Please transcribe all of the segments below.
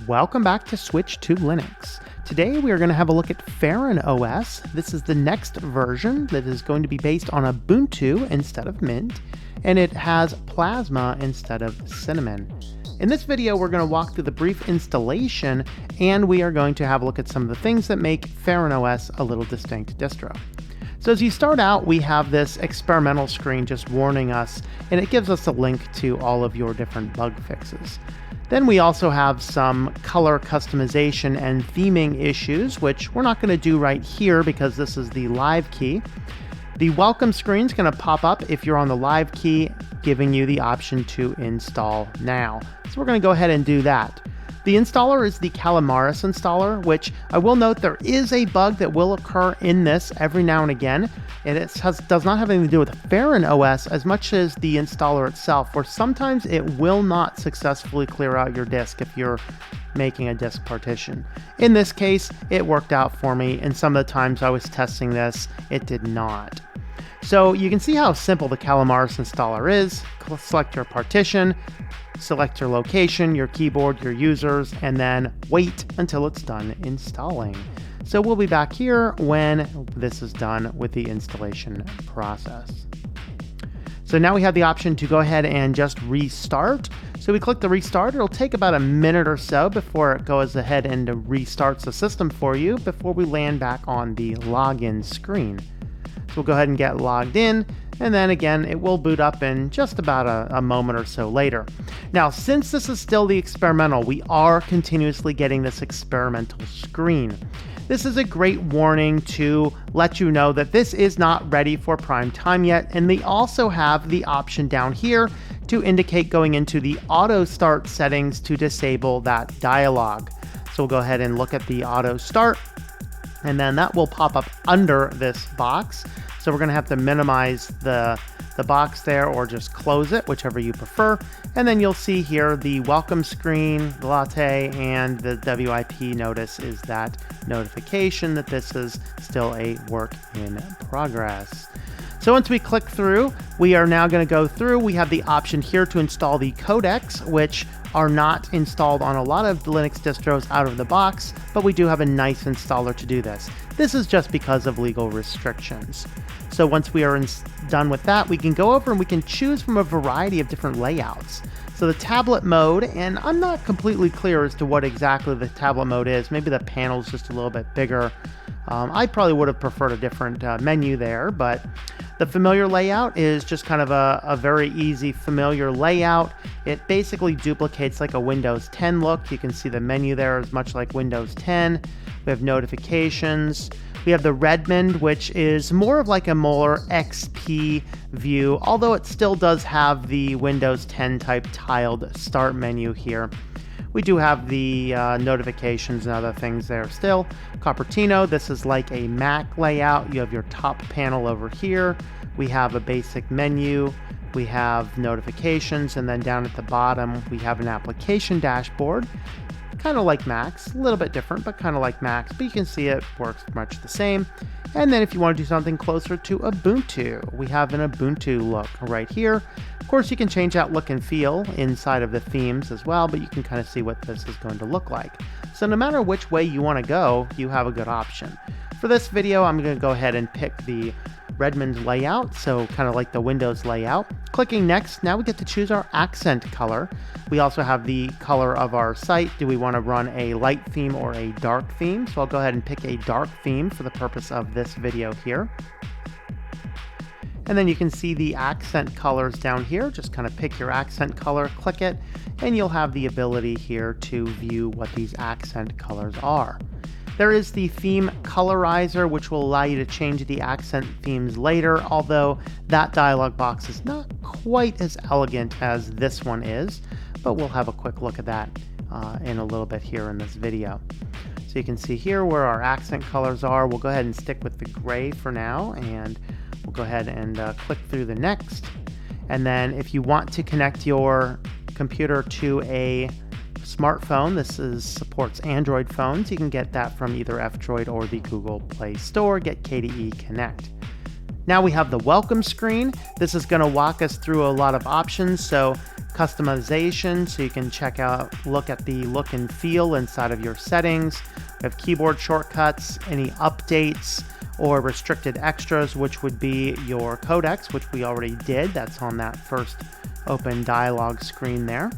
Welcome back to Switch to Linux. Today we are going to have a look at FerenOS. This is the next version that is going to be based on Ubuntu instead of Mint, and it has Plasma instead of Cinnamon. In this video we're going to walk through the brief installation, and we are going to have a look at some of the things that make FerenOS a little distinct distro. So as you start out, we have this experimental screen just warning us, and it gives us a link to all of your different bug fixes. Then we also have some color customization and theming issues, which we're not going to do right here because this is the live key. The welcome screen is going to pop up if you're on the live key, giving you the option to install now. So we're going to go ahead and do that. The installer is the Calamaris installer, which I will note there is a bug that will occur in this every now and again. And it does not have anything to do with FerenOS as much as the installer itself, where sometimes it will not successfully clear out your disk if you're making a disk partition. In this case, it worked out for me, and some of the times I was testing this, it did not. So you can see how simple the Calamaris installer is. Select your partition, select your location, your keyboard, your users, and then wait until it's done installing. So we'll be back here when this is done with the installation process. So now we have the option to go ahead and just restart. So we click the restart. It'll take about a minute or so before it goes ahead and restarts the system for you before we land back on the login screen. So we'll go ahead and get logged in, and then again, it will boot up in just about a moment or so later. Now, since this is still the experimental, we are continuously getting this experimental screen. This is a great warning to let you know that this is not ready for prime time yet, and they also have the option down here to indicate going into the auto start settings to disable that dialog. So we'll go ahead and look at the auto start, and then that will pop up under this box. So we're going to have to minimize the box there or just close it, whichever you prefer. And then you'll see here the welcome screen, the latte, and the WIP notice is that notification that this is still a work in progress. So once we click through, we are now going to go through. We have the option here to install the codecs, which are not installed on a lot of Linux distros out of the box, but we do have a nice installer to do this. This is just because of legal restrictions. So once we are done with that, we can go over and we can choose from a variety of different layouts. So the tablet mode, and I'm not completely clear as to what exactly the tablet mode is. Maybe the panel's just a little bit bigger. I probably would have preferred a different menu there, but the familiar layout is just kind of a very easy familiar layout. It basically duplicates like a Windows 10 look. You can see the menu there is much like Windows 10. We have notifications. We have the Redmond, which is more of like a more XP view, although it still does have the Windows 10 type tiled start menu here. We do have the notifications and other things there still. Cupertino, this is like a Mac layout. You have your top panel over here. We have a basic menu. We have notifications, and then down at the bottom, we have an application dashboard. Kind of like Macs, a little bit different, but kind of like Macs, but you can see it works much the same. And then if you want to do something closer to Ubuntu, we have an Ubuntu look right here. Of course, you can change that look and feel inside of the themes as well, but you can kind of see what this is going to look like. So no matter which way you want to go, you have a good option. For this video, I'm going to go ahead and pick the Redmond layout, so kind of like the Windows layout. Clicking next, now we get to choose our accent color. We also have the color of our site. Do we want to run a light theme or a dark theme? So I'll go ahead and pick a dark theme for the purpose of this video here. And then you can see the accent colors down here. Just kind of pick your accent color, click it, and you'll have the ability here to view what these accent colors are. There is the theme colorizer, which will allow you to change the accent themes later, although that dialog box is not quite as elegant as this one is, but we'll have a quick look at that in a little bit here in this video. So you can see here where our accent colors are. We'll go ahead and stick with the gray for now, and we'll go ahead and click through the next. And then if you want to connect your computer to a smartphone, this supports Android phones. You can get that from either F-Droid or the Google Play Store. Get KDE Connect. Now we have the welcome screen. This is going to walk us through a lot of options. So customization, so you can look at the look and feel inside of your settings. We have keyboard shortcuts, any updates or restricted extras, which would be your codecs, which we already did. That's on that first open dialog screen there.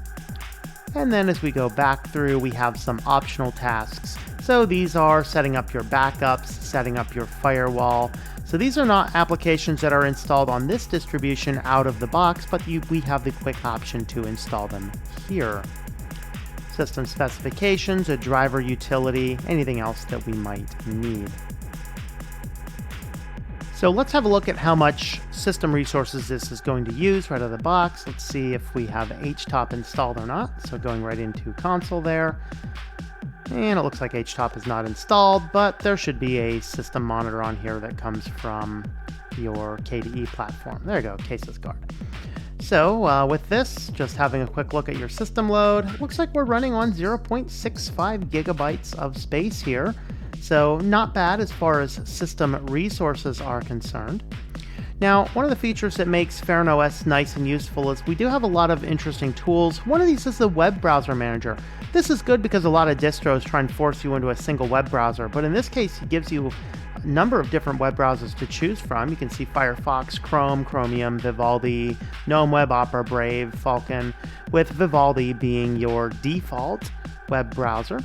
And then as we go back through, we have some optional tasks. So these are setting up your backups, setting up your firewall. So these are not applications that are installed on this distribution out of the box, but we have the quick option to install them here. System specifications, a driver utility, anything else that we might need. So let's have a look at how much system resources this is going to use right out of the box. Let's see if we have HTOP installed or not. So going right into console there. And it looks like HTOP is not installed, but there should be a system monitor on here that comes from your KDE platform. There you go, cases guard. So with this, just having a quick look at your system load, it looks like we're running on 0.65 gigabytes of space here. So not bad as far as system resources are concerned. Now, one of the features that makes FerenOS nice and useful is we do have a lot of interesting tools. One of these is the web browser manager. This is good because a lot of distros try and force you into a single web browser, but in this case, it gives you a number of different web browsers to choose from. You can see Firefox, Chrome, Chromium, Vivaldi, GNOME, Web Opera, Brave, Falcon, with Vivaldi being your default web browser.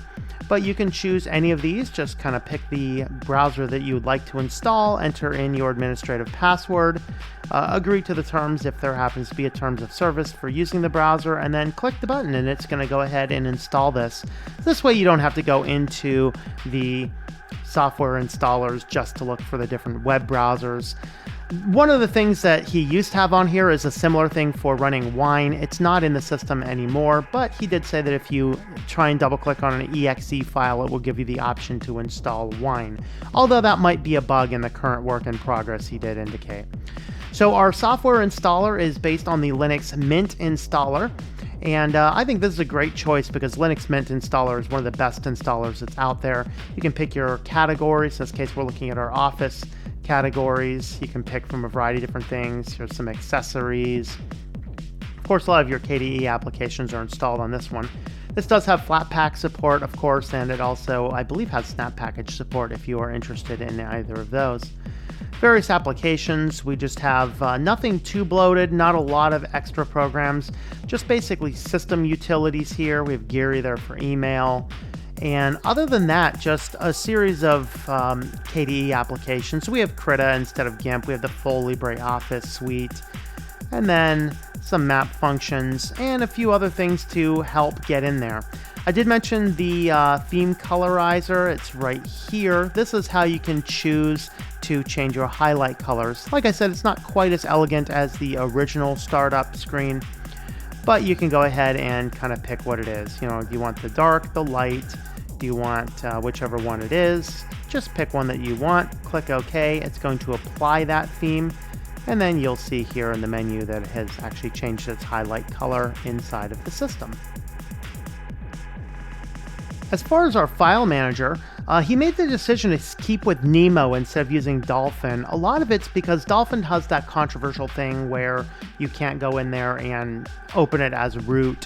But you can choose any of these, just kind of pick the browser that you would like to install, enter in your administrative password, agree to the terms if there happens to be a terms of service for using the browser, and then click the button and it's going to go ahead and install this. This way you don't have to go into the software installers just to look for the different web browsers. One of the things that he used to have on here is a similar thing for running Wine. It's not in the system anymore, but he did say that if you try and double click on an exe file, it will give you the option to install Wine. Although that might be a bug in the current work in progress, he did indicate. So our software installer is based on the Linux Mint installer. And I think this is a great choice because Linux Mint installer is one of the best installers that's out there. You can pick your categories. In this case, we're looking at our Office categories. You can pick from a variety of different things. Here's some accessories. Of course, a lot of your KDE applications are installed on this one. This does have Flatpak support, of course, and it also, I believe, has Snap Package support if you are interested in either of those. Various applications, we just have nothing too bloated, not a lot of extra programs, just basically system utilities here. We have Geary there for email. And other than that, just a series of KDE applications. So we have Krita instead of GIMP. We have the full LibreOffice suite. And then some map functions and a few other things to help get in there. I did mention the theme colorizer. It's right here. This is how you can choose to change your highlight colors. Like I said, it's not quite as elegant as the original startup screen, but you can go ahead and kind of pick what it is. You know, do you want the dark, the light? Do you want whichever one it is? Just pick one that you want, click OK. It's going to apply that theme, and then you'll see here in the menu that it has actually changed its highlight color inside of the system. As far as our file manager, he made the decision to keep with Nemo instead of using Dolphin. A lot of it's because Dolphin has that controversial thing where you can't go in there and open it as root.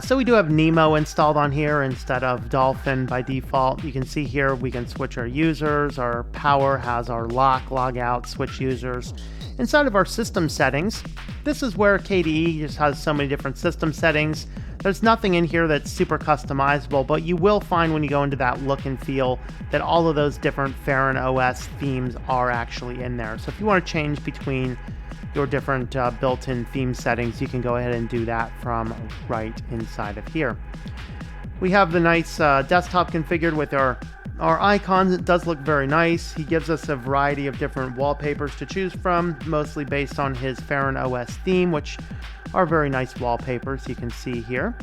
So we do have Nemo installed on here instead of Dolphin by default. You can see here we can switch our users. Our power has our lock, log out, switch users. Inside of our system settings, this is where KDE just has so many different system settings. There's nothing in here that's super customizable, but you will find when you go into that look and feel that all of those different FerenOS themes are actually in there. So if you want to change between your different built-in theme settings, you can go ahead and do that from right inside of here. We have the nice desktop configured with our icons. It does look very nice. He gives us a variety of different wallpapers to choose from, mostly based on his FerenOS theme, which are very nice wallpapers you can see here.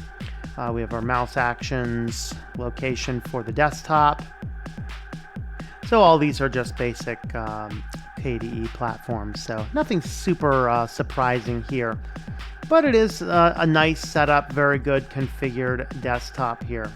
We have our mouse actions, location for the desktop. So all these are just basic KDE platforms, so nothing super surprising here. But it is a nice setup, very good configured desktop here.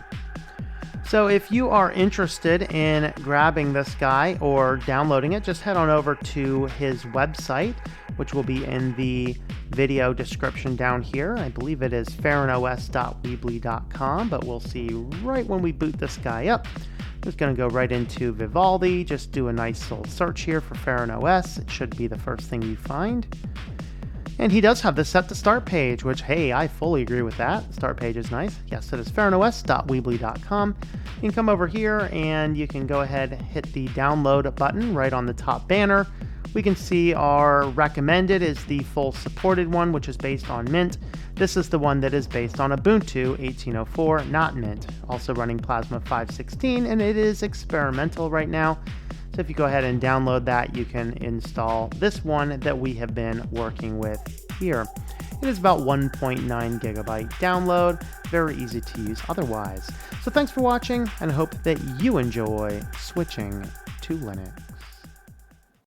So if you are interested in grabbing this guy or downloading it, just head on over to his website, which will be in the video description down here. I believe it is FerenOS.weebly.com, but we'll see right when we boot this guy up. I'm just going to go right into Vivaldi, just do a nice little search here for FerenOS. It should be the first thing you find. And he does have the set to start page, which, hey, I fully agree with that. The start page is nice. Yes, it is FerenOS.weebly.com. You can come over here and you can go ahead and hit the download button right on the top banner. We can see our recommended is the full supported one, which is based on Mint. This is the one that is based on Ubuntu 18.04, not Mint. Also running Plasma 5.16, and it is experimental right now. So if you go ahead and download that, you can install this one that we have been working with here. It is about 1.9 gigabyte download, very easy to use otherwise. So thanks for watching, and I hope that you enjoy switching to Linux.